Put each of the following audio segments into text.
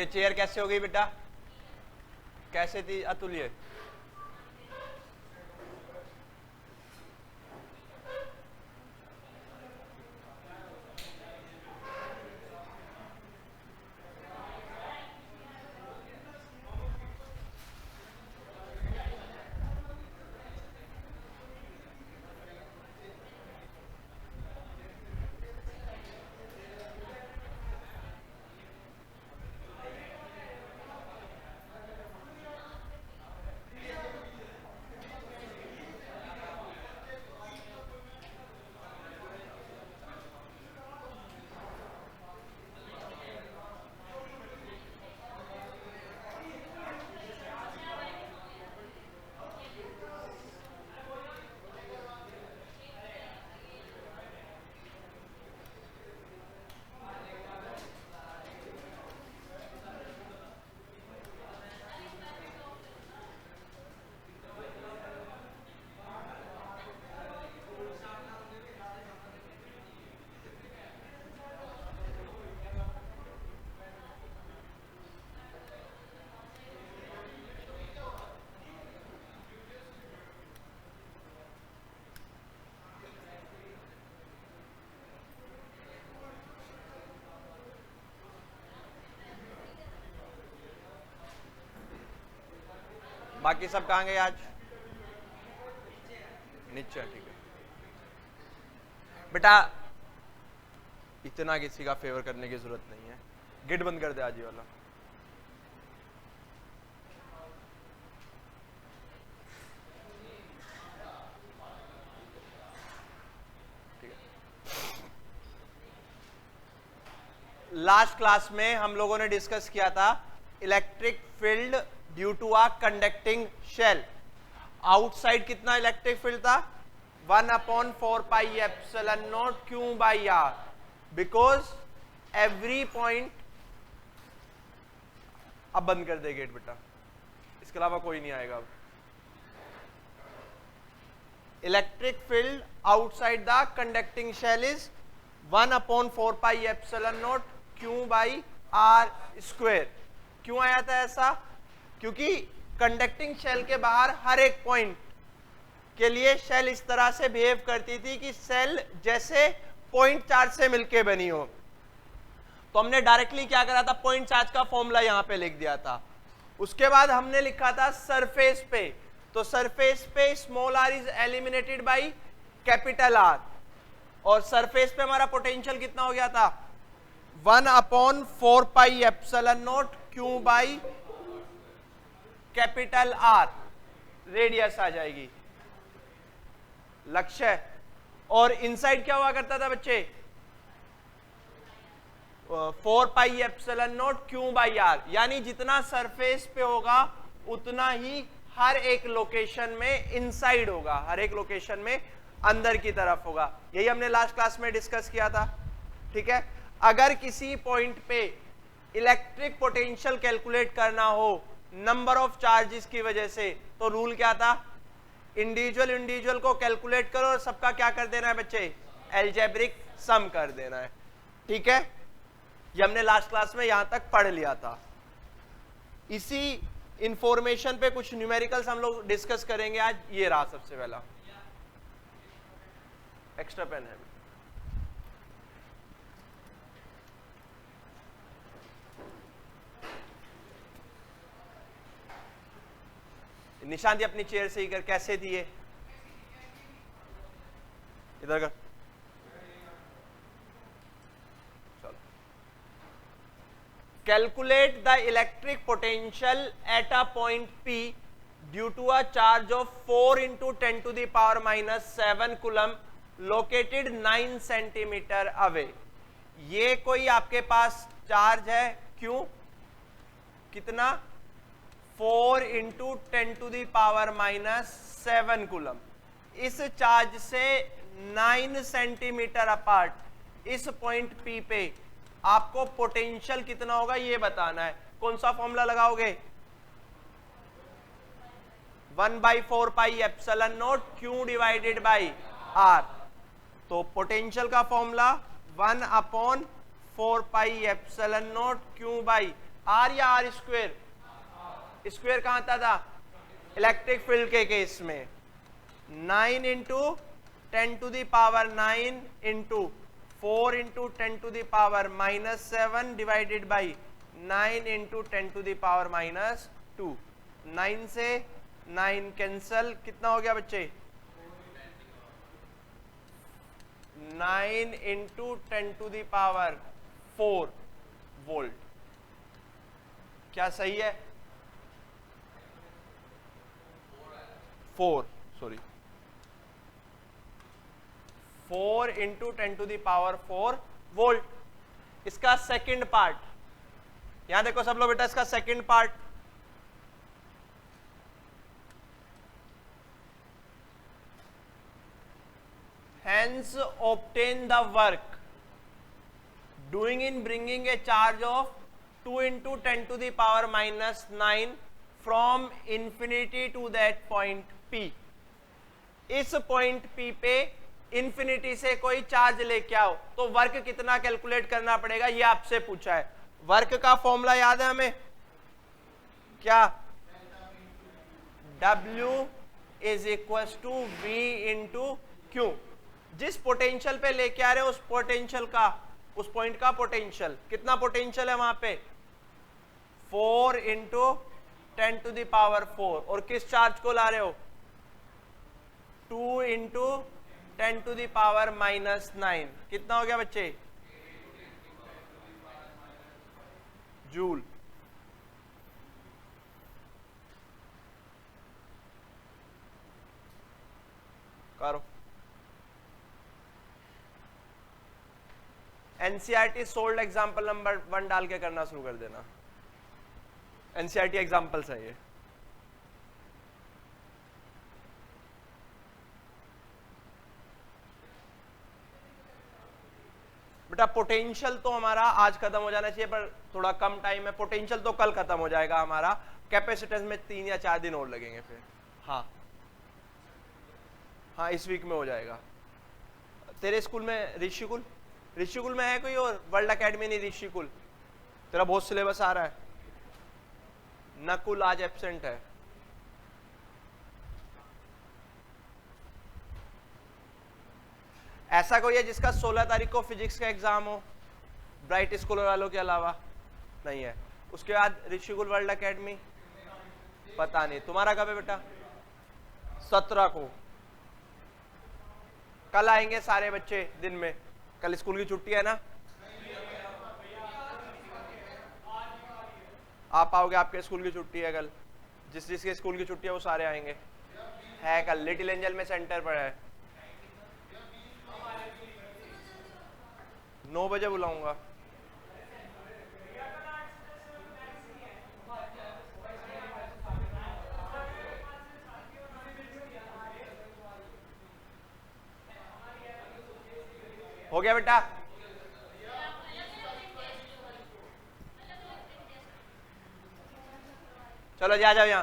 ये चेयर कैसे हो गई बेटा, कैसे थी अतुल्य? बाकी सब कहाँ गए आज? नीचे, ठीक है बेटा, इतना किसी का फेवर करने की जरूरत नहीं है। गेट बंद कर दे आज ये वाला। ठीक है, लास्ट क्लास में हम लोगों ने डिस्कस किया था electric field due to a conducting shell. Outside कितना इलेक्ट्रिक फील्ड था? 1/4 pi epsilon naught Q by r, because every point. अब बंद कर दे गेट बेटा, इसके अलावा कोई नहीं आएगा अब। Electric field outside the conducting shell is 1/4 pi epsilon naught Q by r square. क्यों आया था ऐसा? क्योंकि कंडक्टिंग शेल के बाहर हर एक पॉइंट के लिए शेल इस तरह से बिहेव करती थी कि शेल जैसे पॉइंट चार्ज से मिलके बनी हो। तो हमने डायरेक्टली क्या करा था, पॉइंट चार्ज का फॉर्मूला यहां पे लिख दिया था। उसके बाद हमने लिखा था सरफेस पे, तो सरफेस पे small R is eliminated by capital R, और सरफेस पे हमारा पोटेंशियल कितना हो गया था? 1/4 pi epsilon naught Q by capital R, radius आ जाएगी, लक्ष्य। और इनसाइड क्या हुआ करता था बच्चे? 4 pi epsilon naught Q by r, यानी जितना सरफेस पे होगा उतना ही हर एक लोकेशन में इनसाइड होगा, हर एक लोकेशन में अंदर की तरफ होगा। यही हमने लास्ट क्लास में डिस्कस किया था। ठीक है, अगर किसी पॉइंट पे इलेक्ट्रिक पोटेंशियल कैलकुलेट करना हो नंबर ऑफ चार्जेस की वजह से, तो रूल क्या था? इंडिविजुअल को कैलकुलेट करो और सबका क्या कर देना है बच्चे? एल्जेब्रिक सम कर देना है। ठीक है, ये हमने लास्ट क्लास में यहां तक पढ़ लिया था। इसी इंफॉर्मेशन पे कुछ न्यूमेरिकल्स हम लोग डिस्कस करेंगे आज। ये रहा सबसे पहला, एक्स्ट्रा पेन है। निशांति अपनी चेयर से ही कर, कैसे दिए? इधर कर, चलो। Calculate the electric potential at a point P due to a charge of 4 × 10⁻⁷ coulomb located 9 centimetre away. ये कोई आपके पास चार्ज है, क्यों? कितना? 4 × 10⁻⁷ कूलम। इस चार्ज से 9 सेंटीमीटर अपार्ट इस पॉइंट P पे आपको पोटेंशियल कितना होगा ये बताना है। कौन सा फॉर्मूला लगाओगे? 1/4 pi epsilon naught q divided by r. तो पोटेंशियल का formula 1/4 pi epsilon naught Q by r या आर स्क्वेयर? स्क्वेयर कहां था इलेक्ट्रिक फील्ड के केस में। 9 into 10 to the power 9 into 4 into 10 to the power -7 divided by 9 into 10 to the power -2। 9 से 9 cancel, कितना हो गया बच्चे? 9 into 10 to the power 4 volt. क्या सही है? 4 into 10 to the power 4 volt. इसका सेकंड पार्ट, यहां देखो सब लोग बेटा, इसका second part, hence obtain the work doing in bringing a charge of 2 into 10 to the power -9 from infinity to that point P। इस पॉइंट P पे infinity से कोई चार्ज लेके आओ तो वर्क कितना कैलकुलेट करना पड़ेगा, ये आपसे पूछा है। वर्क का फॉर्मूला याद है हमें क्या? W is equal to V into Q। जिस पोटेंशियल पे लेके आ रहे हो उस पोटेंशियल का, उस पॉइंट का पोटेंशियल, कितना पोटेंशियल है वहां पे? 4 इंटू 10 टू द पावर 4। और किस चार्ज को ला रहे हो? 2 इंटू 10 टू द पावर -9। कितना हो गया बच्चे? जूल। करो। एनसीईआरटी सोल्ड एग्जाम्पल नंबर 1 डाल के करना शुरू कर देना। एनसीईआरटी एग्जाम्पल्स है ये। बेटा पोटेंशियल तो हमारा आज खत्म हो जाना चाहिए, पर थोड़ा कम टाइम है। पोटेंशियल तो कल खत्म हो जाएगा हमारा, कैपेसिटेंस में 3 या 4 दिन और लगेंगे फिर। हाँ हाँ, इस वीक में हो जाएगा। तेरे स्कूल में ऋषिकुल, ऋषिकुल में है कोई और? वर्ल्ड एकेडमी नहीं, ऋषिकुल। तेरा बहुत सिलेबस आ रहा है। नकुल आज एब्सेंट है। ऐसा कोई है जिसका 16 तारीख को फिजिक्स का एग्जाम हो ब्राइट स्कूल वालों के अलावा? नहीं है। उसके बाद ऋषिकुल वर्ल्ड एकेडमी पता नहीं। तुम्हारा कब है बेटा? 17 को। कल आएंगे सारे बच्चे दिन में, कल स्कूल की छुट्टी है ना? आप आओगे, आपके स्कूल की छुट्टी है कल। जिसके स्कूल की छुट्टी है वो सारे आएंगे। है कल लिटिल एंजल में सेंटर पर है। 9 बजे बुलाऊंगा। हो गया बेटा? चलो जा जाओ यहां।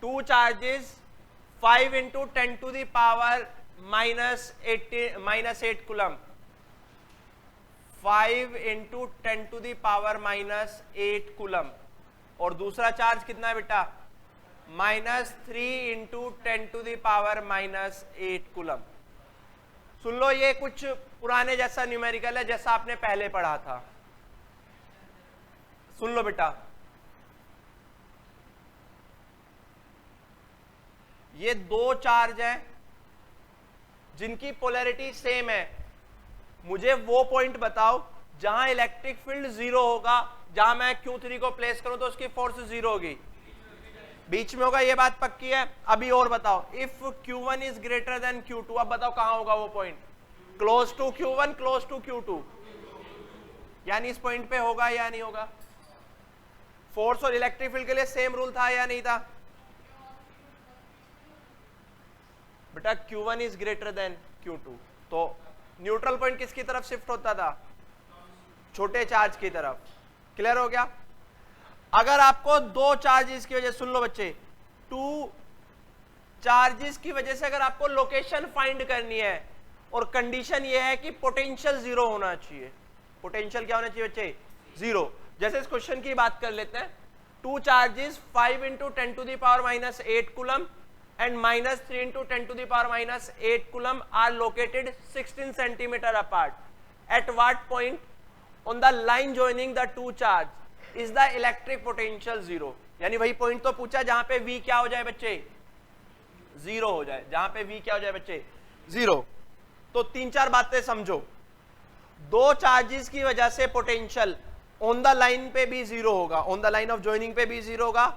2 charges 5 into 10 to the power -8 coulomb. 5 into 10 to the power -8 coulomb. और दूसरा चार्ज कितना है बेटा? -3 into 10 to the power -8 coulomb. सुन लो, ये कुछ पुराने जैसा न्यूमेरिकल है जैसा आपने पहले पढ़ा था। सुन लो बेटा, ये 2 चार्ज हैं जिनकी पोलैरिटी सेम है। मुझे वो पॉइंट बताओ जहां इलेक्ट्रिक फील्ड 0 होगा, जहां मैं Q3 को प्लेस करूं तो उसकी फोर्स 0 होगी। बीच में होगा, ये बात पक्की है। अभी और बताओ, if Q1 is greater then Q2, अब बताओ कहां होगा वो point? Close to Q1, close to Q2, यानी इस पॉइंट पे होगा या नहीं होगा? फोर्स और इलेक्ट्रिक फील्ड के लिए सेम रूल था या नहीं था बेटा? Q1 is greater then Q2, तो न्यूट्रल पॉइंट किसकी तरफ शिफ्ट होता था? छोटे चार्ज की तरफ। क्लियर हो गया? अगर आपको 2 चार्जेस की वजह, सुन लो बच्चे, 2 चार्जेस की वजह से अगर आपको लोकेशन फाइंड करनी है और कंडीशन ये है कि पोटेंशियल 0 होना चाहिए। पोटेंशियल क्या होना चाहिए बच्चे? 0। जैसे इस क्वेश्चन की बात कर लेते हैं, two charges 5 into 10⁻⁸ coulomb and -3 into 10⁻⁸ coulomb are located 16 centimeter apart. At what point on the line joining the two charge is the electric potential 0? यानी वही पॉइंट तो पूछा जहां पे V क्या हो जाए बच्चे, 0 हो जाए, जहां पे V क्या हो जाए बच्चे, 0। तो तीन चार बातें समझो। दो चार्जेस की वजह से पोटेंशियल ऑन द लाइन पे भी 0 होगा, on the line of joining पे भी 0 होगा,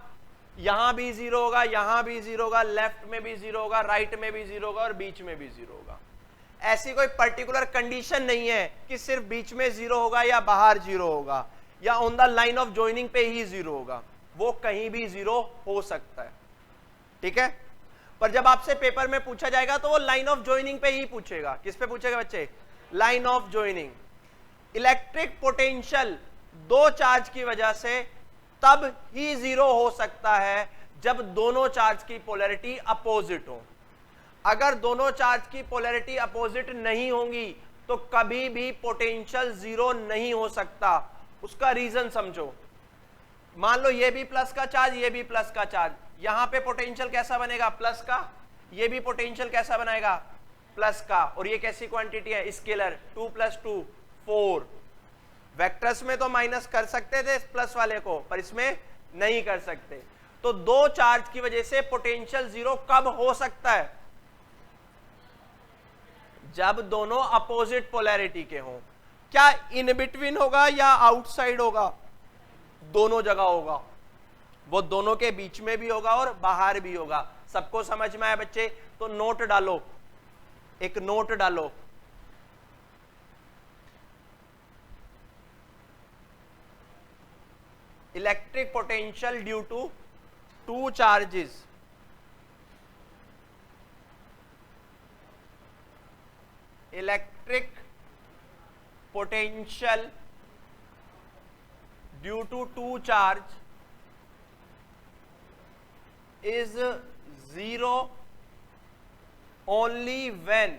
यहां भी 0 होगा, यहां भी 0 होगा, लेफ्ट में भी 0 होगा, राइट में भी 0 होगा और बीच में भी 0 होगा। ऐसी कोई पर्टिकुलर कंडीशन नहीं है कि सिर्फ बीच में 0 होगा या बाहर 0 होगा या on the line of joining पे ही 0 होगा, वो कहीं भी 0 हो सकता है, ठीक है। पर जब आपसे पेपर में पूछा जाएगा तो वो लाइन ऑफ ज्वाइनिंग पे ही पूछेगा। किस पे पूछेगा बच्चे, line of joining. Electric potential दो चार्ज की वजह से तब ही 0 हो सकता है जब दोनों चार्ज की पोलैरिटी अपोजिट हो। अगर दोनों चार्ज की पोलैरिटी अपोजिट नहीं होंगी तो कभी भी पोटेंशियल 0 नहीं हो सकता। उसका रीजन समझो। मान लो ये भी प्लस का चार्ज, ये भी प्लस का चार्ज, यहां पे पोटेंशियल कैसा बनेगा, प्लस का, ये भी पोटेंशियल कैसा बनाएगा, प्लस का। और ये कैसी क्वांटिटी है, स्केलर, 2 + 2 4। वेक्टर्स में तो माइनस कर सकते थे प्लस वाले को, पर इसमें नहीं कर सकते। तो दो चार्ज की वजह से पोटेंशियल 0 कब हो सकता है, जब दोनों अपोजिट पोलैरिटी के हों। क्या इन बिटवीन होगा या आउटसाइड होगा, दोनों जगह होगा। वो दोनों के बीच में भी होगा और बाहर भी होगा। सबको समझ में आया बच्चे? तो नोट डालो, एक नोट डालो। Electric potential due to two charges electric potential due to two charge is 0 only when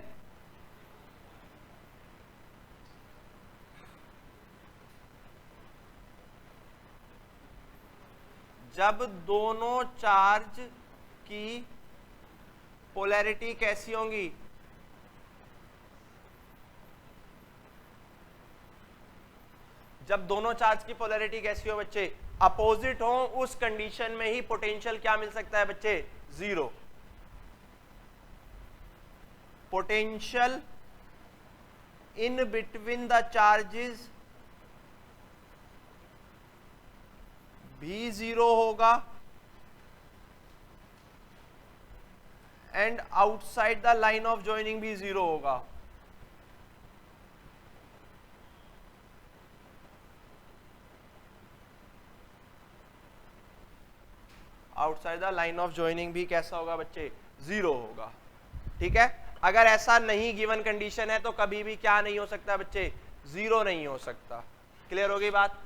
जब दोनों चार्ज की पोलैरिटी कैसी होंगी, जब दोनों चार्ज की पोलैरिटी कैसी हो बच्चे, अपोजिट हो, उस कंडीशन में ही पोटेंशियल क्या मिल सकता है बच्चे, 0। Potential in between the charges भी 0 होगा and outside the line of joining भी 0 होगा। Outside the line of joining भी कैसा होगा बच्चे, 0 होगा, ठीक है। अगर ऐसा नहीं गिवन कंडीशन है तो कभी भी क्या नहीं हो सकता बच्चे, 0 नहीं हो सकता। क्लियर होगी बात?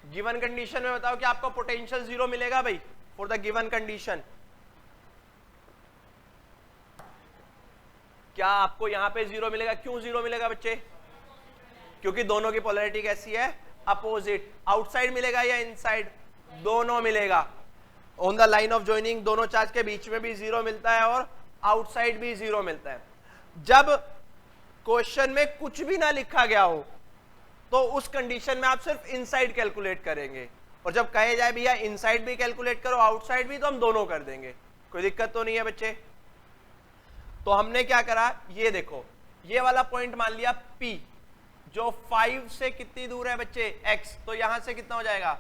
गिवन कंडीशन में बताओ कि आपको पोटेंशियल 0 मिलेगा भाई, फॉर द गिवन कंडीशन। क्या आपको यहां पे 0 मिलेगा? क्यों 0 मिलेगा बच्चे? क्योंकि दोनों की पोलैरिटी कैसी है, अपोजिट। आउटसाइड मिलेगा या इनसाइड, दोनों मिलेगा। On the line of joining दोनों चार्ज के बीच में भी 0 मिलता है और आउटसाइड भी 0 मिलता है। जब क्वेश्चन में कुछ भी ना लिखा गया हो तो उस कंडीशन में आप सिर्फ इनसाइड कैलकुलेट करेंगे, और जब कहे जाए भैया इनसाइड भी कैलकुलेट करो आउटसाइड भी, तो हम दोनों कर देंगे, कोई दिक्कत तो नहीं है बच्चे। तो हमने क्या करा, ये देखो, ये वाला पॉइंट मान लिया P, जो 5 से कितनी दूर है बच्चे, x, तो यहां से कितना हो जाएगा,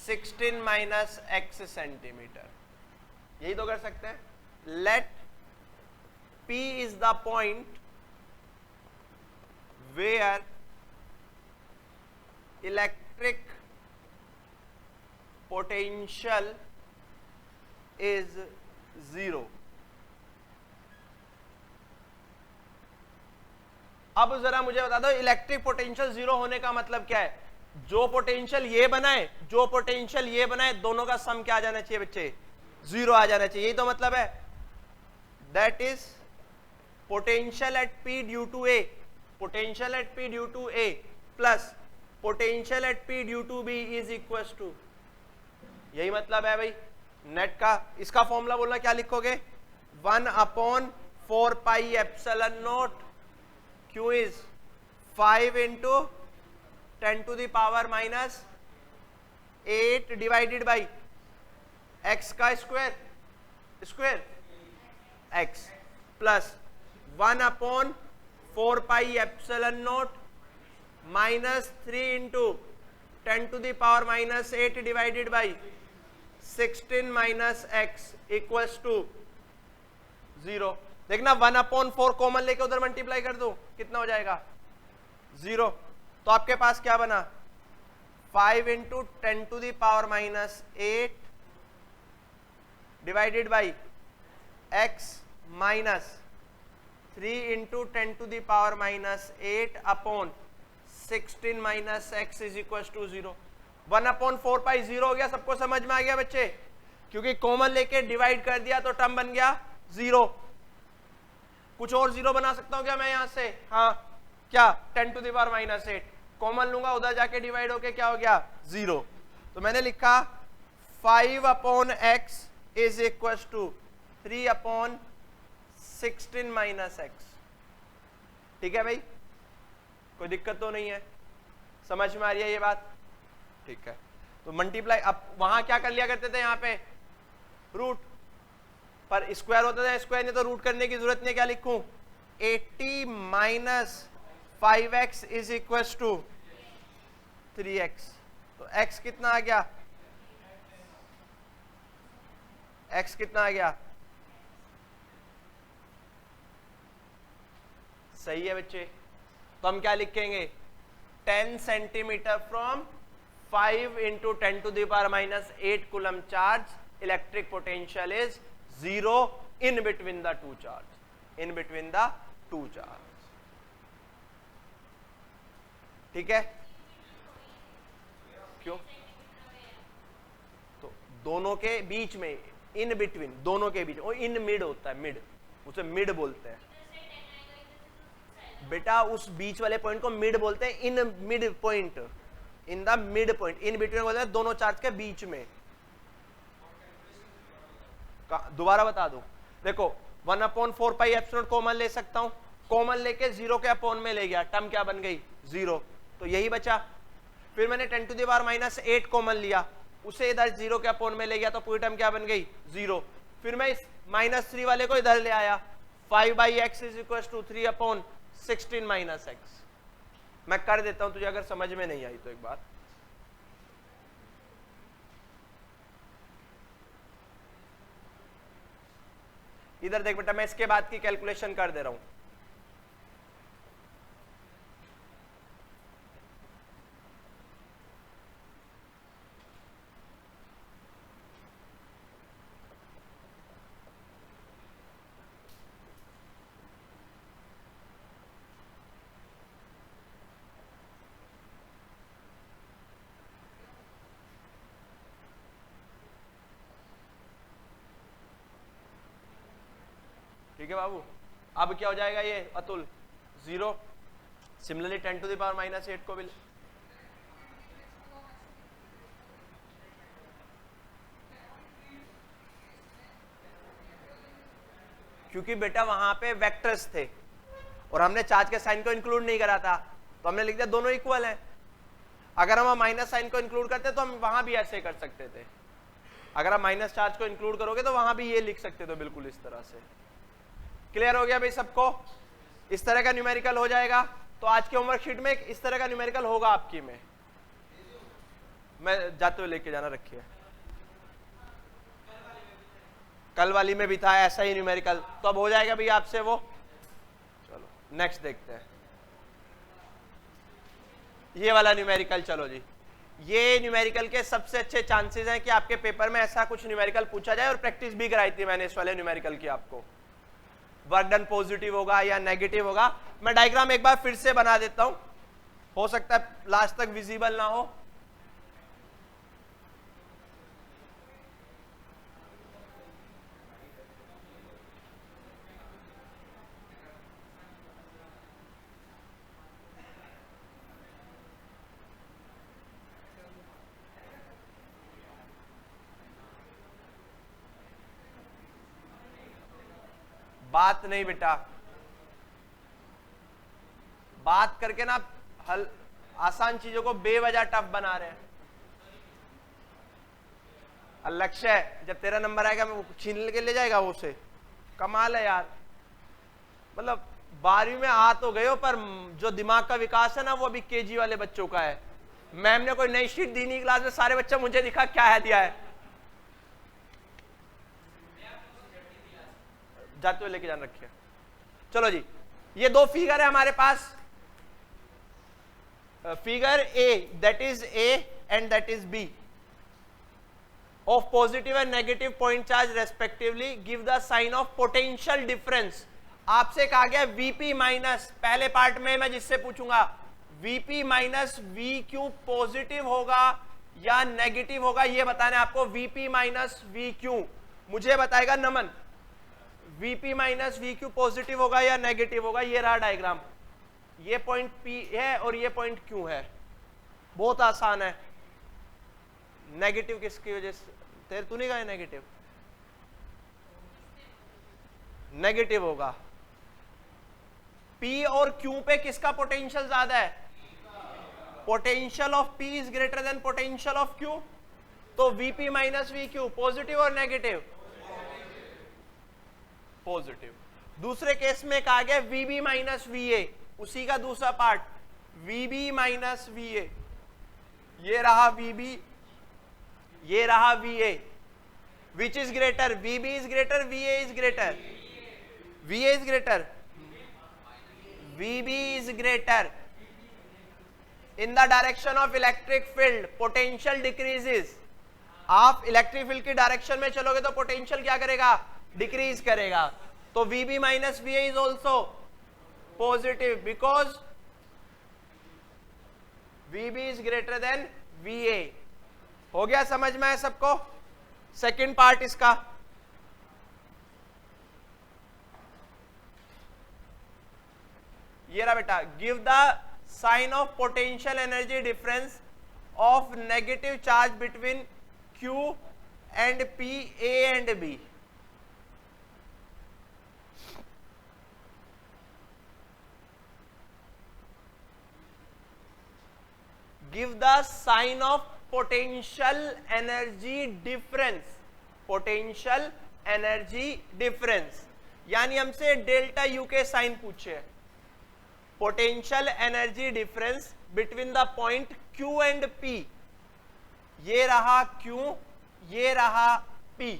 16 - x सेंटीमीटर। यही तो कर सकते हैं। Let P is the point where electric potential is 0। अब जरा मुझे बता दो इलेक्ट्रिक पोटेंशियल 0 होने का मतलब क्या है? जो पोटेंशियल ये बनाए, जो पोटेंशियल ये बनाए, दोनों का सम क्या आ जाना चाहिए बच्चे? 0 आ जाना चाहिए। यही तो मतलब है। That is potential at P due to A, potential at P due to A plus potential at P due to B is equal to, यही मतलब है भाई नेट का। इसका फॉर्मूला बोलना क्या लिखोगे? 1/4 pi epsilon naught Q is 5 into 10 to the power minus 8 divided by x का square x plus 1/4 pi epsilon naught minus 3 into 10 to the power minus 8 divided by 16 minus x equals to 0। देखना 1/4 common लेके उधर multiply कर दो, कितना हो जाएगा? 0। तो आपके पास क्या बना? 5 into 10 to the power minus 8 divided by x minus 3 into 10 to the power minus 8 upon 16 minus x is equal to 0। 1/4 pi 0 हो गया। सबको समझ में आ गया बच्चे? क्योंकि कॉमन लेके डिवाइड कर दिया तो टर्म बन गया 0। कुछ और 0 बना सकता हूं क्या मैं यहां से? हाँ, क्या? 10 to the power minus 8 common लूंगा, उधर जाके डिवाइड होके क्या हो गया? 0। तो मैंने लिखा 5/x is equal to 3/16 minus x। ठीक है भाई, कोई दिक्कत तो नहीं है? समझ में आ रही है ये बात? ठीक है। तो मल्टीप्लाई, अब वहां क्या कर लिया करते थे? यहाँ पे रूट, पर स्क्वायर होता था, स्क्वायर नहीं तो रूट करने की जरूरत नहीं। क्या लिखूं? 80 minus 5x is equal to 3x। तो x कितना आ गया? x कितना आ गया? सही है बच्चे। तो हम क्या लिखेंगे? 10 centimetre from 5 into 10 to the power minus 8 coulomb charge, electric potential is 0 in between the two charge, in between the two charge. ठीक है? क्यों? तो दोनों के बीच में, इन बिटवीन, दोनों के बीच, और इन मिड होता है, मिड, उसे मिड बोलते हैं बेटा। उस बीच वाले पॉइंट को मिड बोलते हैं, in mid point, in the mid point, in between बोलते हैं दोनों चार्ज के बीच में। दोबारा बता दो, देखो 1/4 पाई एप्सिलॉन कॉमन ले सकता हूं, कॉमन लेके 0 के अपॉन में ले गया, टर्म क्या बन गई? 0। तो यही बचा। फिर मैंने 10 to the power minus 8 common लिया, उसे इधर 0 के अपॉन में ले गया, तो पूरी टर्म क्या बन गई? 0। फिर मैं इस -3 वाले को इधर ले आया, 5/x is equal to 3/16 minus x। मैं कर देता हूं तुझे अगर समझ में नहीं आई तो एक बार। इधर देख बेटा, मैं इसके बाद की कैलकुलेशन कर दे रहा हूं। ठीक है बाबू? अब क्या हो जाएगा ये Atul? 0। Similarly 10 to the power minus 8 को भी, क्योंकि बेटा वहां पे वेक्टर्स थे और हमने चार्ज के साइन को इंक्लूड नहीं करा था, तो हमने लिख दिया दोनों इक्वल हैं। अगर हम माइनस साइन को इंक्लूड करते तो हम वहां भी ऐसे कर सकते थे। अगर आप माइनस चार्ज को इंक्लूड करोगे तो वहां भी ये लिख सकते थे बिल्कुल इस तरह से। क्लियर हो गया भाई सबको? इस तरह का न्यूमेरिकल हो जाएगा। तो आज के होमवर्क शीट में इस तरह का न्यूमेरिकल होगा आपकी में, मैं जाते हुए लेके जाना रखिए। कल वाली में भी था ऐसा ही न्यूमेरिकल, तो अब हो जाएगा भाई आपसे वो। चलो नेक्स्ट देखते हैं ये वाला न्यूमेरिकल। चलो जी, ये न्यूमेरिकल के सबसे अच्छे चांसेस हैं कि आपके पेपर में ऐसा कुछ न्यूमेरिकल पूछा जाए, और प्रैक्टिस भी कराई थी मैंने इस वाले न्यूमेरिकल की आपको। वर्क डन पॉजिटिव होगा या नेगेटिव होगा। मैं डायग्राम एक बार फिर से बना देता हूं, हो सकता है लास्ट तक विजिबल ना हो। बात नहीं बेटा, बात करके ना हल आसान चीजों को बेवजह टफ बना रहे हैं। लक्ष्य है जब तेरा नंबर आएगा मैं छीन के ले जाएगा वो से, कमाल है यार। मतलब 12वीं में आ तो गए हो, पर जो दिमाग का विकास है ना वो अभी केजी वाले बच्चों का है। मैम ने कोई नई शीट दी नहीं क्लास में, सारे बच्चे मुझे दिखा क्या है दिया है, जाते हुए लेके जान रखिए। चलो जी, ये दो फिगर है हमारे पास, figure A that is A and that is B of positive and negative point charge respectively, give the sign of potential difference. आपसे कहा गया वीपी माइनस, पहले पार्ट में मैं जिससे पूछूंगा VP minus V Q positive होगा या नेगेटिव होगा, ये बताना है आपको। वीपी माइनस वी क्यू मुझे बताएगा Naman, VP minus V Q positive होगा या नेगेटिव होगा। ये रहा डायग्राम, ये पॉइंट पी है और ये पॉइंट क्यू है, बहुत आसान है। नेगेटिव किसकी वजह से, तेरे तू नहीं कहा नेगेटिव, नेगेटिव होगा। पी और क्यू पे किसका पोटेंशियल ज्यादा है, potential of P is greater than potential of Q, तो VP minus V Q positive और नेगेटिव, पॉजिटिव। दूसरे केस में कहा गया वीबी माइनस वी ए, उसी का दूसरा part VB minus V A, ये रहा वीबी, ये रहा V A, which is greater, VB is greater V A is greater, V A is greater, VB is greater. In the direction of electric field potential decreases, आप electric field की direction में चलोगे तो potential क्या करेगा, decrease करेगा। तो VB minus V A is also positive because VB is greater then V A. हो गया समझ में है सबको। सेकंड पार्ट इसका, ये रहा बेटा, give the sign of potential energy difference of negative charge between Q and P, A and B. Give the sign of potential energy difference, potential energy difference यानी हमसे डेल्टा यू के sign पूछे। Potential energy difference between the point Q and P, ये रहा Q, ये रहा P.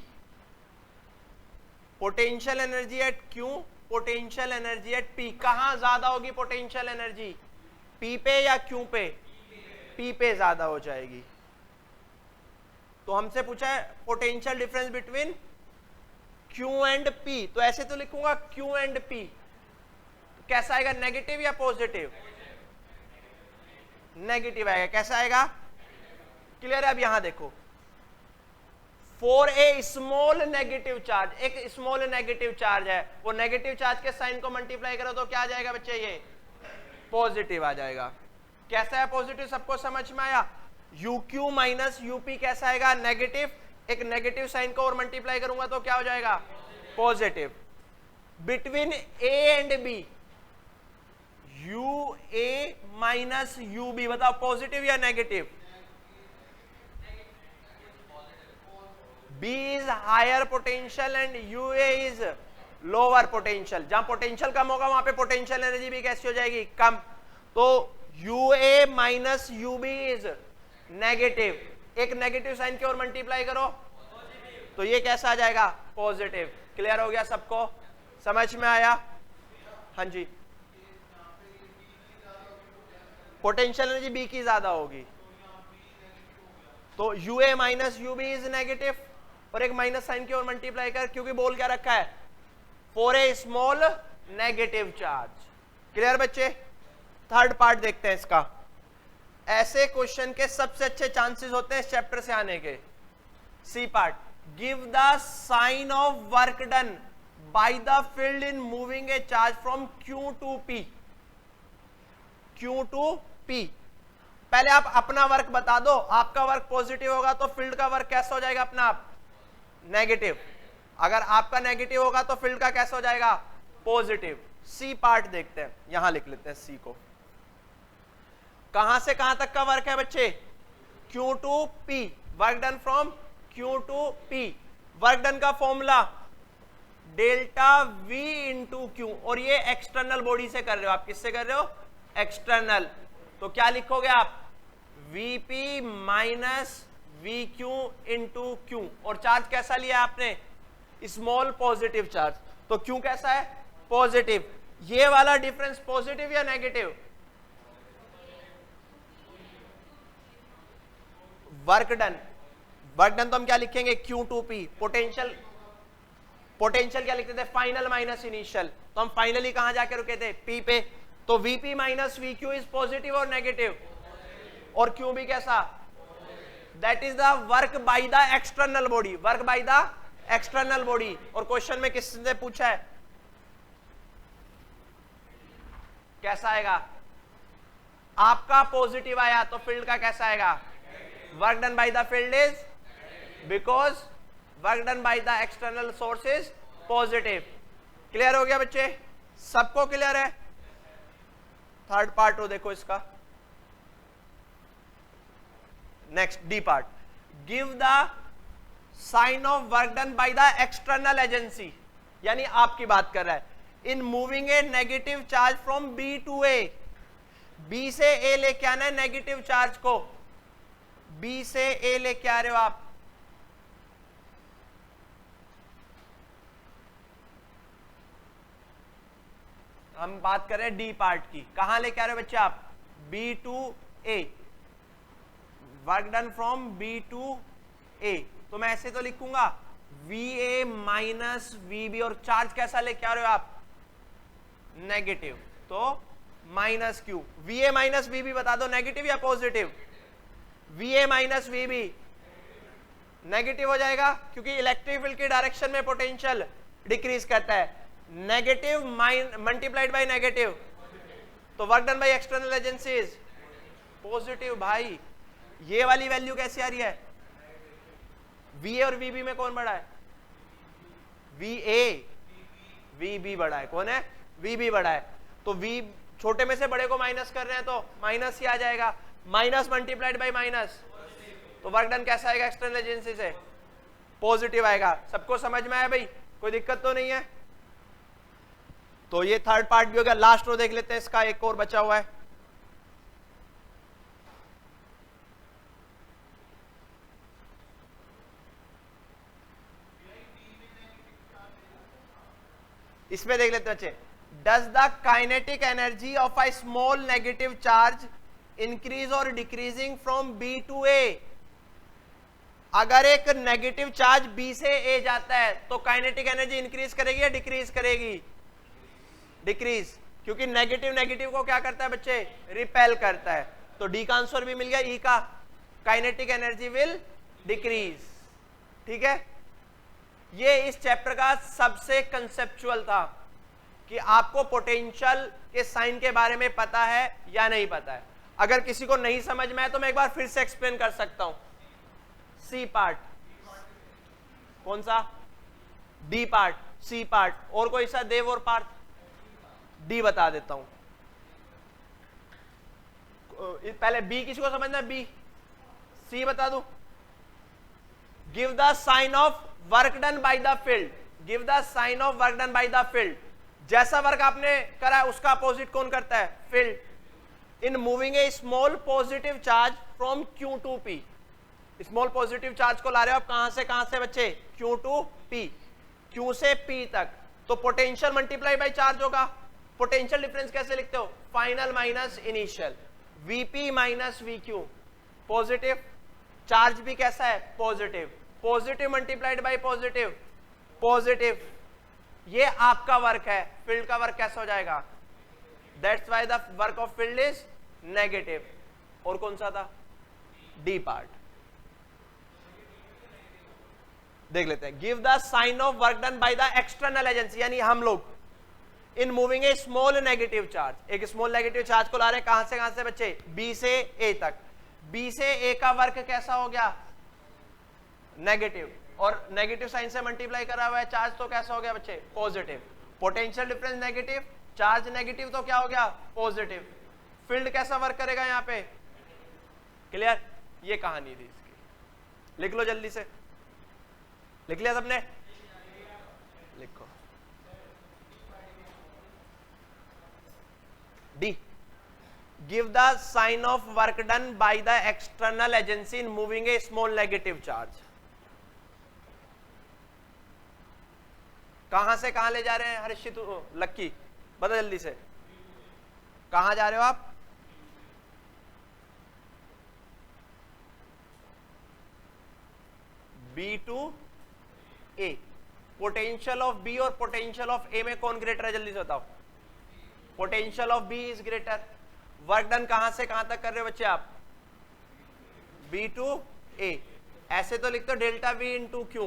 Potential energy at Q, potential energy at P, कहां ज्यादा होगी पोटेंशियल एनर्जी, पी पे या क्यू पे, पी पे ज्यादा हो जाएगी। तो हमसे पूछा है potential difference between Q and P, तो ऐसे तो लिखूंगा क्यू एंड पी, कैसा आएगा, नेगेटिव या पॉजिटिव, नेगेटिव आएगा। कैसा आएगा, क्लियर है। अब यहां देखो, for a small negative charge, एक स्मॉल नेगेटिव चार्ज है, वो नेगेटिव चार्ज के साइन को मल्टीप्लाई करो तो क्या आ जाएगा बच्चे, ये पॉजिटिव आ जाएगा। कैसा है पॉजिटिव, सबको समझ में आया। UQ माइनस यूपी कैसा आएगा, नेगेटिव, एक नेगेटिव साइन को और मल्टीप्लाई करूंगा तो क्या हो जाएगा, positive. Between A and B, U A minus U B, बताओ पॉजिटिव या negative, B is higher potential and U A is lower potential. जहां पोटेंशियल कम होगा वहां पे पोटेंशियल एनर्जी भी कैसी हो जाएगी, कम। तो U A minus U B is negative, एक नेगेटिव साइन की ओर मल्टीप्लाई करो तो ये कैसा आ जाएगा, पॉजिटिव। क्लियर हो गया सबको, समझ में आया। हाँ जी, पोटेंशियल एनर्जी बी की ज्यादा होगी, तो U A minus U B is negative, और एक माइनस साइन की ओर मल्टीप्लाई कर, क्योंकि बोल क्या रखा है, for a small negative charge. Clear बच्चे? थर्ड पार्ट देखते हैं इसका। ऐसे क्वेश्चन के सबसे अच्छे चांसेस होते हैं इस चैप्टर से आने के। C part, give the sign of work done by the field in moving a charge from Q to P। Q to P। पहले आप अपना वर्क बता दो, आपका वर्क पॉजिटिव होगा तो फील्ड का वर्क कैसा हो जाएगा अपना आप, नेगेटिव। अगर आपका नेगेटिव होगा तो फील्ड का कैसा हो जाएगा, पॉजिटिव। सी पार्ट देखते हैं, यहां लिख लेते हैं सी को। कहां से कहां तक का वर्क है बच्चे, Q to P, work done from Q to P। Work done का formula delta V into Q, और ये एक्सटर्नल बॉडी से कर रहे हो आप, किससे कर रहे हो, एक्सटर्नल। तो क्या लिखोगे आप, Vp minus VQ into Q, और चार्ज कैसा लिया आपने, स्मॉल पॉजिटिव चार्ज, तो Q कैसा है, पॉजिटिव। ये वाला डिफरेंस पॉजिटिव या negative, work done. Work done तो हम क्या लिखेंगे, Q to P। Potential, potential क्या लिखते थे, फाइनल माइनस इनिशियल, तो हम फाइनली कहां जाके रुके थे, P पे। तो Vp minus VQ is positive और नेगेटिव, और Q भी कैसा, that is the work by the external body, work by the external body. और क्वेश्चन में किसने पूछा है, कैसा आएगा, आपका पॉजिटिव आया तो फील्ड का कैसा आएगा, work done by the field is, because work done by the external source is positive. Clear हो गया बच्चे, सबको क्लियर है? थर्ड पार्ट हो देखो इसका। Next D part, give the sign of work done by the external agency, यानी आपकी बात कर रहा है, in moving a negative charge from B to A। B से A लेके आना है नेगेटिव चार्ज को, B से A लेके आ रहे हो आप। हम बात कर रहे हैं डी पार्ट की, कहां लेके आ रहे हो बच्चे आप, B to A, work done from B to A। तो मैं ऐसे तो लिखूंगा VA माइनस VB, और चार्ज कैसा लेके आ रहे हो आप, नेगेटिव, तो minus Q। VA minus VB बता दो, नेगेटिव या positive, VA minus VB negative हो जाएगा, क्योंकि इलेक्ट्रिक फील्ड की डायरेक्शन में पोटेंशियल डिक्रीज करता है। नेगेटिव मल्टीप्लाइड बाय नेगेटिव, तो work done by external agencies positive. भाई ये वाली वैल्यू कैसी आ रही है, VA और VB में कौन बड़ा है, VA, VB बड़ा है, कौन है, VB बड़ा है। तो V छोटे में से बड़े को माइनस कर रहे हैं तो माइनस ही आ जाएगा, माइनस मल्टीप्लाइड बाय माइनस, तो वर्क डन कैसा आएगा एक्सटर्नल एजेंसी से, पॉजिटिव आएगा। सबको समझ में आया भाई, कोई दिक्कत तो नहीं है? तो ये थर्ड पार्ट भी हो गया। लास्ट रो देख लेते हैं इसका, एक और बचा हुआ है। इसमें देख लेते हैं बच्चे, does the kinetic energy of a small negative charge increase और decreasing from B to A। अगर एक नेगेटिव चार्ज B से A जाता है तो काइनेटिक एनर्जी इंक्रीज करेगी या डिक्रीज करेगी, डिक्रीज, क्योंकि नेगेटिव नेगेटिव को क्या करता है बच्चे, रिपेल करता है। तो D का आंसर भी मिल गया, E का, काइनेटिक एनर्जी विल डिक्रीज। ठीक है, ये इस चैप्टर का सबसे कंसेप्चुअल था कि आपको पोटेंशियल के साइन के बारे में पता है या नहीं पता है। अगर किसी को नहीं समझ में आए तो मैं एक बार फिर से एक्सप्लेन कर सकता हूं। सी पार्ट, कौन सा, डी पार्ट, सी पार्ट, और कोई सा देव और पार्थ, डी बता देता हूं। पहले बी किसी को समझना है, बी, सी बता दूं। Give the sign of work done by the field, give the sign of work done by the field. जैसा वर्क आपने करा है उसका अपोजिट कौन करता है, field. In moving a small positive charge from Q to P, small positive charge को ला रहे हो आप कहां से बच्चे, Q टू P, Q से P तक, तो पोटेंशियल मल्टीप्लाई बाय चार्ज होगा। पोटेंशियल डिफरेंस कैसे लिखते हो, final minus initial, Vp minus VQ, positive, charge भी कैसा है, positive, positive multiplied by positive, positive, ये आपका वर्क है, फील्ड का वर्क कैसा हो जाएगा, that's why the work of field is negative. और कौन सा था, डी पार्ट, देख लेते हैं। Give the sign of work done by the external agency, यानी हम लोग in moving a small negative charge, एक स्मॉल नेगेटिव चार्ज को ला रहे हैं, कहां से बच्चे, बी से ए तक, बी से ए का वर्क कैसा हो गया, नेगेटिव, और नेगेटिव साइन से मल्टीप्लाई करा हुआ है चार्ज, तो कैसा हो गया बच्चे, positive. Potential difference negative, charge negative, तो क्या हो गया, पॉजिटिव। फील्ड कैसा वर्क करेगा यहां पे, क्लियर, ये कहानी थी इसकी। लिख लो जल्दी से, लिख लिया सबने, लिखो। D, give the sign of work done by the external agency in moving a small negative charge। कहां से कहां ले जा रहे हैं हर्षित, लक्की बता जल्दी से, कहां जा रहे हो आप, B to A. Potential of B और पोटेंशियल ऑफ ए में कौन ग्रेटर है, जल्दी से बताओ, potential of B is greater. Work done कहां से कहां तक कर रहे हो बच्चे आप, बी टू ए, ऐसे तो लिखते हो delta V into Q,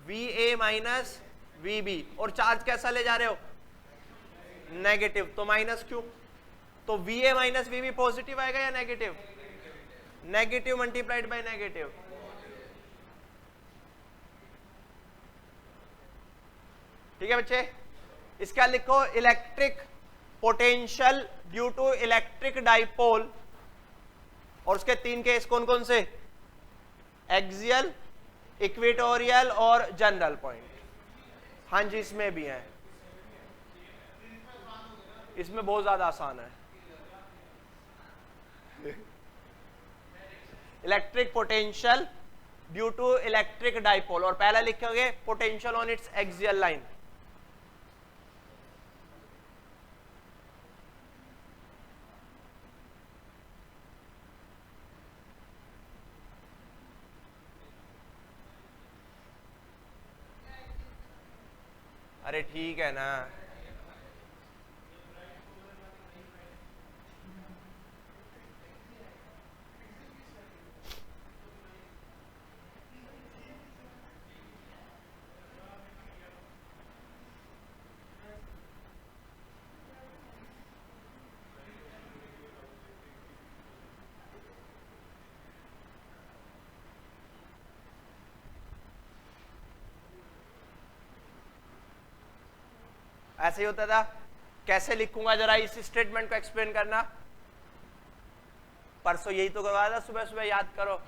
V A minus V B, और चार्ज कैसा ले जा रहे हो, नेगेटिव, तो माइनस क्यू, तो V A minus V B positive आएगा या negative, negative multiplied by negative. ठीक है बच्चे, इसका लिखो electric potential due to electric dipole, और उसके तीन केस कौन कौन से, एक्सियल, इक्वेटोरियल और जनरल पॉइंट। हाँ जी, इसमें भी है, इसमें बहुत ज्यादा आसान है। Electric potential due to electric dipole, और पहला लिखोगे potential on its axial line. अरे ठीक है ना, ऐसे ही होता था। कैसे लिखूंगा जरा इस स्टेटमेंट को एक्सप्लेन करना, परसों यही तो करवाया था, सुबह सुबह याद करो।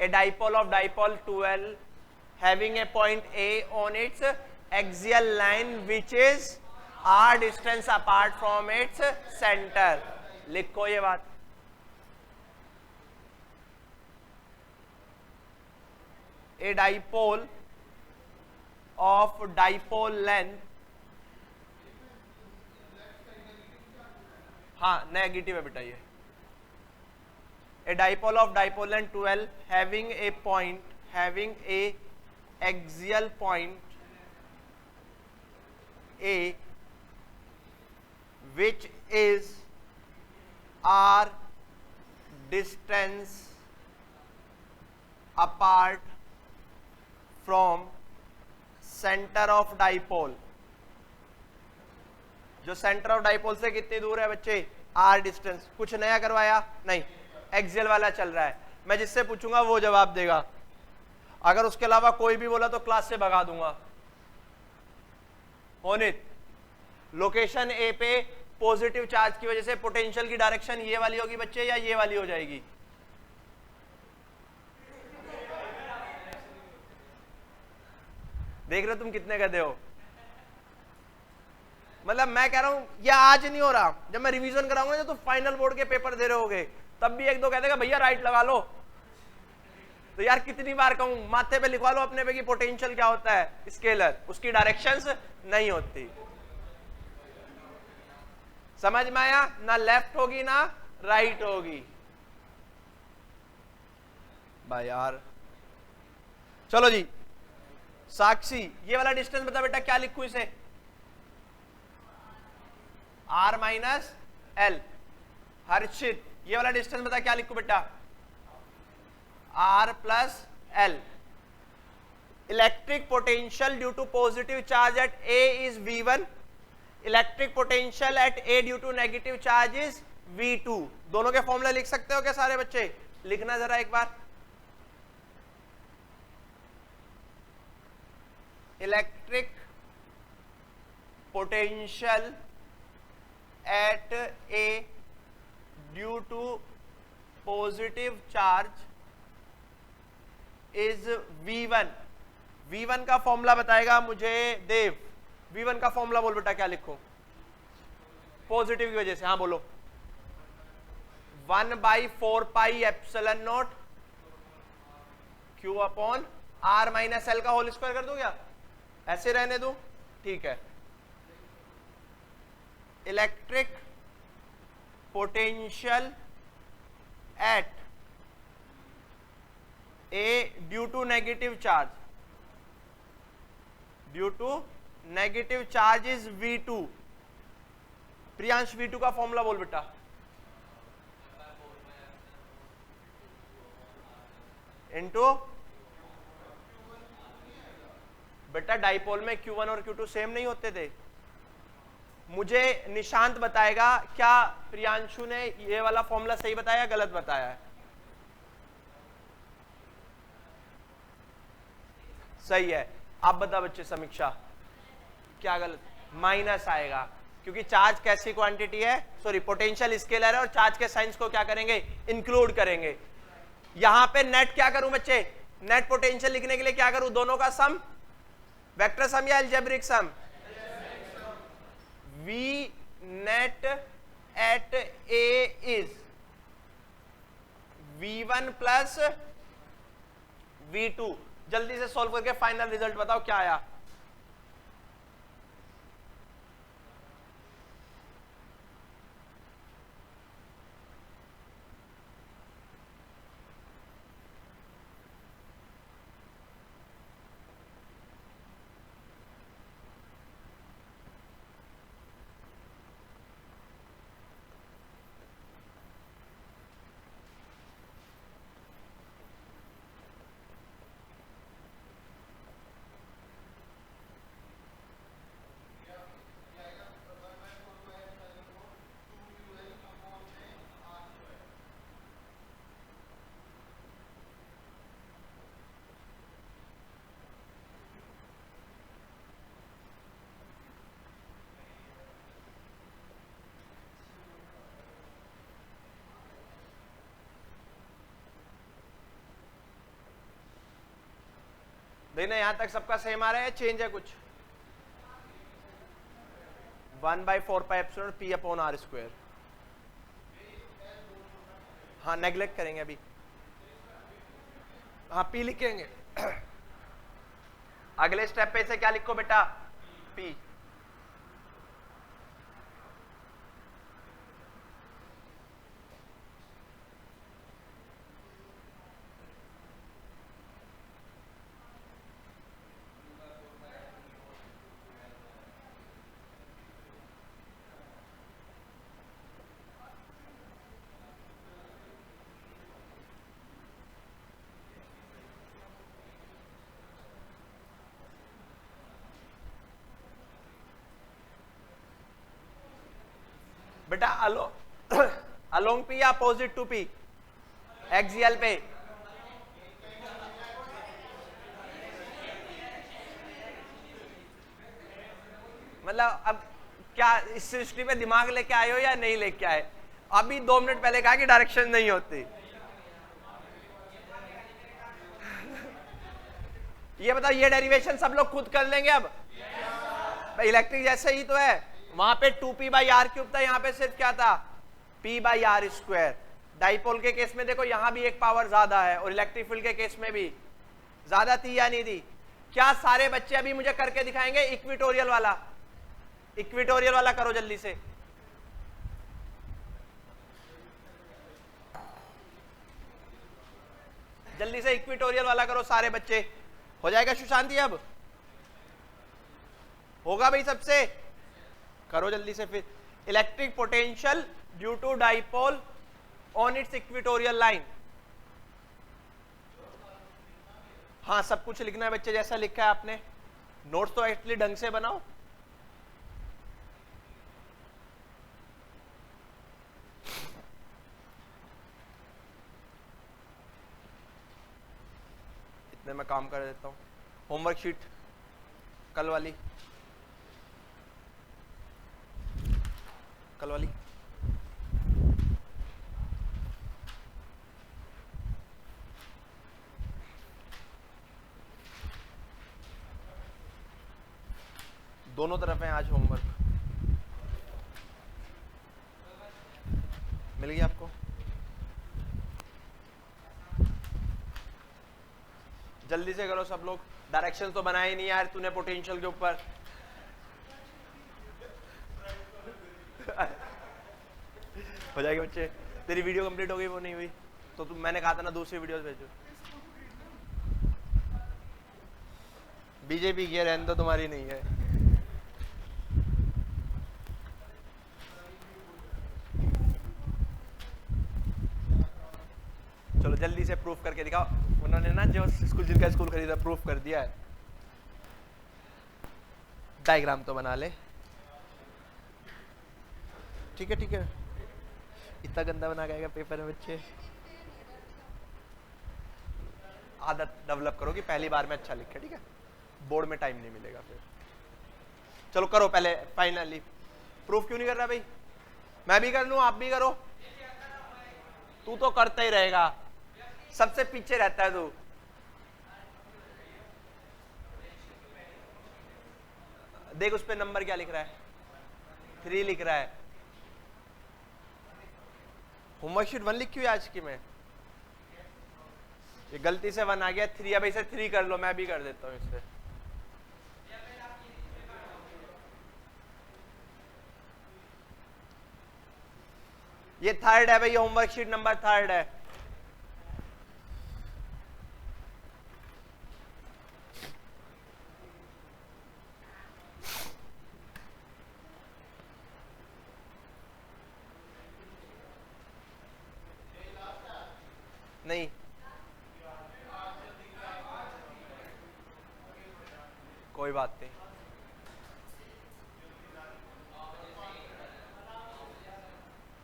A dipole of dipole 12 having a point A on its axial line which is r distance apart from its center। लिखो ये बात, a dipole of dipole length, हाँ नेगेटिव है बेटा ये, a dipole of dipole length 12 having a point, having a axial point A which is r distance apart from centre of dipole. जो centre of dipole से कितनी दूर है बच्चे, आर डिस्टेंस। कुछ नया करवाया नहीं, एक्सियल वाला चल रहा है। मैं जिससे पूछूंगा वो जवाब देगा, अगर उसके अलावा कोई भी बोला तो क्लास से भगा दूंगा। होनित, लोकेशन ए पे पॉजिटिव चार्ज की वजह से पोटेंशियल की डायरेक्शन ये वाली होगी बच्चे या ये वाली हो जाएगी, देख रहे हो तुम कितने गधे हो। मतलब मैं कह रहा हूं ये आज नहीं हो रहा, जब मैं रिवीजन कराऊंगा तो फाइनल बोर्ड के पेपर दे रहे होगे तब भी एक दो कह देगा भैया राइट लगा लो। तो यार कितनी बार कहूं, माथे पे लिखवा लो अपने पे कि पोटेंशियल क्या होता है, स्केलर, उसकी डायरेक्शंस नहीं होती। समझ में आया ना, लेफ्ट होगी ना राइट होगी। By R. चलो जी साक्षी, ये वाला डिस्टेंस बता बेटा, क्या लिखूं इसे? Are minus L. हर्षित, ये वाला डिस्टेंस बता, क्या लिखूं बेटा? R plus L. Electric potential due to positive charge at A is V1, electric potential at A due to negative charge is V2। दोनों के फॉर्मूला लिख सकते हो क्या सारे बच्चे? लिखना जरा एक बार। Electric potential at A due to positive charge is V1। V1 का फॉर्मूला बताएगा मुझे देव। V1 का फॉर्मूला बोल बेटा, क्या लिखो? पॉजिटिव की वजह से, हाँ बोलो। 1/4πε0 Q upon R minus L का होल स्क्वायर कर दूं क्या? ऐसे रहने दूं? ठीक है। Electric potential at A due to negative charge, due to negative charge is V2। Priyansh, V2 का फॉर्मूला बोल बेटा। इनटू बेटा, डाइपोल में Q1 और Q2 सेम नहीं होते थे। मुझे निशांत बताएगा क्या प्रियांशु ने ये वाला फॉर्मूला सही बताया गलत बताया है? सही है। आप बता बच्चे, समीक्षा क्या गलत? माइनस आएगा, क्योंकि चार्ज कैसी क्वांटिटी है? सॉरी, पोटेंशियल स्केलर है और चार्ज के साइंस को क्या करेंगे? इंक्लूड करेंगे। यहां पे नेट क्या करूं बच्चे? नेट पोटेंशियल लिखने के लिए क्या करूं? दोनों का सम, वेक्टर सम या algebraic sum? V net at A is V1 plus V2। जल्दी से सॉल्व करके फाइनल रिजल्ट बताओ क्या आया? देखना यहां तक सबका सेम आ रहा है, चेंज है कुछ? 1/4πε P अपॉन R स्क्वायर। हाँ, नेग्लेक्ट करेंगे अभी। हाँ, P लिखेंगे। अगले स्टेप पे से क्या लिखो बेटा? P। बेटा अलोंग P या अपोजिट टू P? एक्सियल पे। मतलब अब क्या इस सृष्टि में दिमाग लेके आए हो या नहीं लेके आए? अभी 2 मिनट पहले कहा कि डायरेक्शन नहीं होती। ये बताओ, ये डेरिवेशन सब लोग खुद कर लेंगे अब? इलेक्ट्रिक जैसे ही तो है। वहां पे 2p/r³ था, यहाँ पे सिर्फ क्या था? p/r²। डाइपोल के केस में देखो यहां भी एक पावर ज्यादा है और इलेक्ट्रिक फील्ड के केस में भी ज्यादा थी या नहीं थी? क्या सारे बच्चे अभी मुझे करके दिखाएंगे इक्विटोरियल वाला? इक्विटोरियल वाला करो जल्दी से। जल्दी से इक्विटोरियल वाला करो सारे बच्चे। हो जाएगा सुशांति? अब होगा भाई सबसे? करो जल्दी से फिर। Electric potential due to dipole on its equatorial line. हाँ सब कुछ लिखना है बच्चे जैसा लिखा है आपने। नोट्स तो एक्चुअली ढंग से बनाओ। इतने मैं काम कर देता हूँ। होमवर्क शीट कल वाली दोनों तरफ है आज होमवर्क। मिल गया आपको? जल्दी से करो सब लोग। डायरेक्शन तो बनाए ही नहीं यार तूने पोटेंशियल के ऊपर। हो जाएगी बच्चे। तेरी वीडियो कंप्लीट हो गई? वो नहीं हुई तो मैंने कहा था ना दूसरी वीडियोस भेजो। बीजेपी की रहने तो तुम्हारी नहीं है। चलो जल्दी से प्रूफ करके दिखाओ। उन्होंने ना जो स्कूल जिनका स्कूल खरीदा प्रूफ कर दिया है। डायग्राम तो बना ले। ठीक है ठीक है। इतना गंदा बना के आएगा पेपर में बच्चे। आदत डेवलप करो कि पहली बार में अच्छा लिखे। ठीक है, बोर्ड में टाइम नहीं मिलेगा फिर। चलो करो पहले फाइनली। प्रूफ क्यों नहीं कर रहा भाई? मैं भी कर लूं, आप भी करो। तू तो करता ही रहेगा, सबसे पीछे रहता है तू। देख उस पे नंबर क्या लिख रहा है? 3 लिख रहा है। होमवर्क शीट 1 लिखी हुई आज की मैं। ये गलती से 1 आ गया 3। अब इसे 3 कर लो, मैं भी कर देता हूं इससे। ये 3rd है भाई, होमवर्क शीट नंबर 3rd है। नहीं कोई बात नहीं।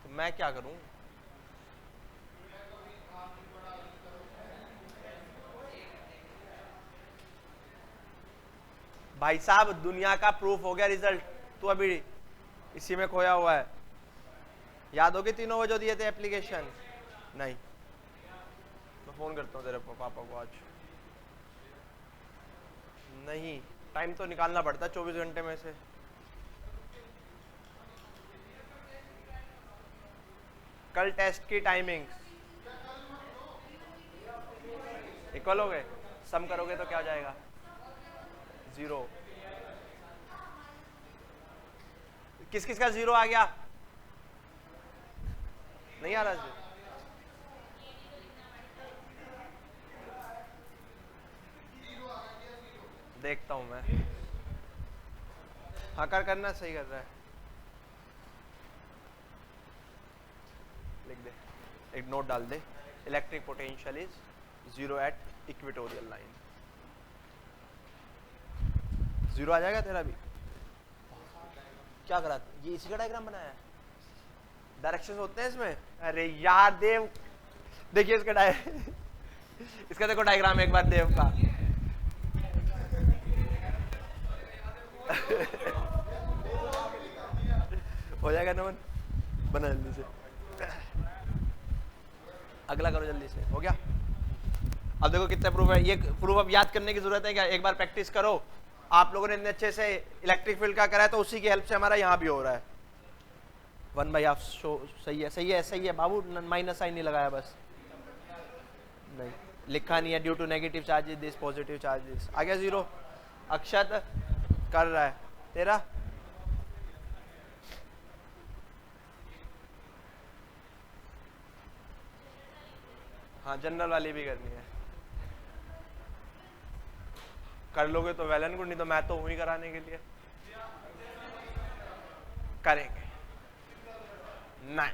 तो मैं क्या करूं? भाई साहब दुनिया का प्रूफ हो गया रिजल्ट, तू अभी इसी में खोया हुआ है। याद होगी तीनों वो जो दिए थे एप्लीकेशन? नहीं, मैं फोन करता हूँ तेरे पापा को आज। नहीं, टाइम तो निकालना पड़ता है 24 घंटे में से। कल टेस्ट की टाइमिंग इक्वल हो गए। सम करोगे तो क्या हो जाएगा? 0। किस किस का 0 आ गया? नहीं आ रहा? देखता हूं मैं। हाँ करना सही कर रहा है। लिख दे, एक नोट डाल दे। Electric potential is 0 at equatorial line. 0 आ जाएगा तेरा भी। क्या करा? ये इसी का डायग्राम बनाया है? डायरेक्शंस होते हैं इसमें? अरे यार देव, देखिए इसका इसका देखो डायग्राम एक बार देव का। हो जाएगा नमन, बना जल्दी से। अगला करो जल्दी से। हो गया? अब देखो कितने प्रूफ है। ये प्रूफ अब याद करने की जरूरत है क्या? एक बार प्रैक्टिस करो। आप लोगों ने इतने अच्छे से इलेक्ट्रिक फील्ड का करा है तो उसी की हेल्प से हमारा यहाँ भी हो रहा है। 1/2 सही है, सही है, सही है बाबू। माइनस साइन नहीं लगाया बस। नहीं लिखा नहीं है। Due to negative charges this positive charges. आ गया 0। अक्षत कर रहा है तेरा। हाँ जनरल वाली भी करनी है। कर लोगे तो वेल एंड गुड, नहीं तो मैं तो हूं ही कराने के लिए। करेंगे नहीं,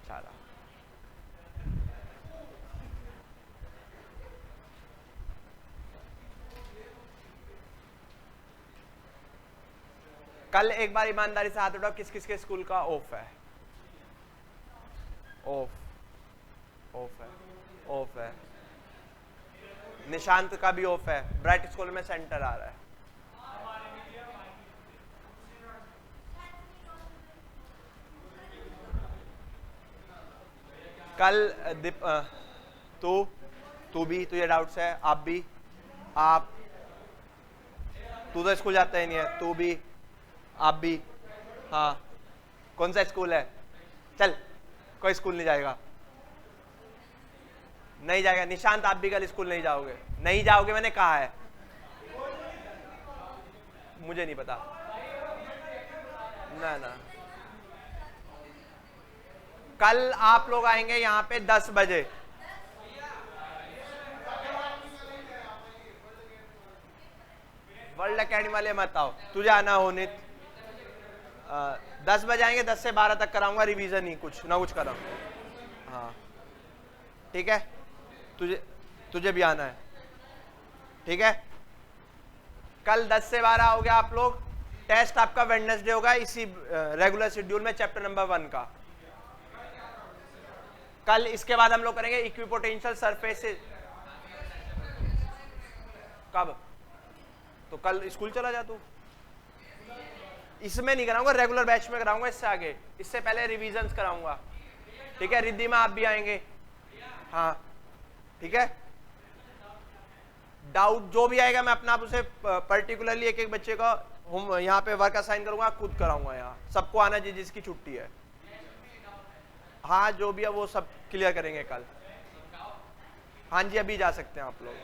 चलो कल एक बार ईमानदारी से हाथ उठाओ, किस किस के स्कूल का ऑफ है? ऑफ है, ऑफ है। निशांत का भी ऑफ है, ब्राइट स्कूल में सेंटर आ रहा है। कल तू भी, तुझे डाउट्स है, आप भी, तू तो स्कूल जाता ही नहीं है, तू भी, आप भी, हाँ। कौन सा स्कूल है? चल, कोई स्कूल नहीं जाएगा, नहीं जाएगा। निशांत आप भी कल स्कूल नहीं जाओगे, नहीं जाओगे मैंने कहा है, मुझे नहीं पता ना ना। कल आप लोग आएंगे यहाँ पे 10 बजे। वर्ल्ड एकेडमी वाले मत आओ, तुझे आना हो नित। 10 बजे आएंगे, 10 से 12 तक कराऊंगा रिवीजन ही, कुछ ना कुछ कराऊं। हाँ ठीक है, तुझे भी आना है, ठीक है। कल 10 से 12 हो गया आप लोग। टेस्ट आपका वेडनेसडे होगा इसी रेगुलर शेड्यूल में, चैप्टर नंबर 1 का। कल इसके बाद हम लोग करेंगे इक्विपोटेंशियल सरफेसेस। कब? तो कल स्कूल चला जा तू। इसमें नहीं कराऊंगा, रेगुलर बैच में कराऊंगा, इससे आगे, इससे पहले रिवीजन्स कराऊंगा, ठीक है। रिद्धिमा आप भी आएंगे, हाँ ठीक है। डाउट जो भी आएगा मैं अपना आप उसे पर्टिकुलरली एक एक बच्चे का यहाँ पे वर्क असाइन करूंगा, खुद कराऊंगा। यहाँ सबको आना चाहिए जिसकी छुट्टी है, हाँ जो भी है वो सब क्लियर करेंगे कल। हाँ जी अभी जा सकते हैं आप लोग।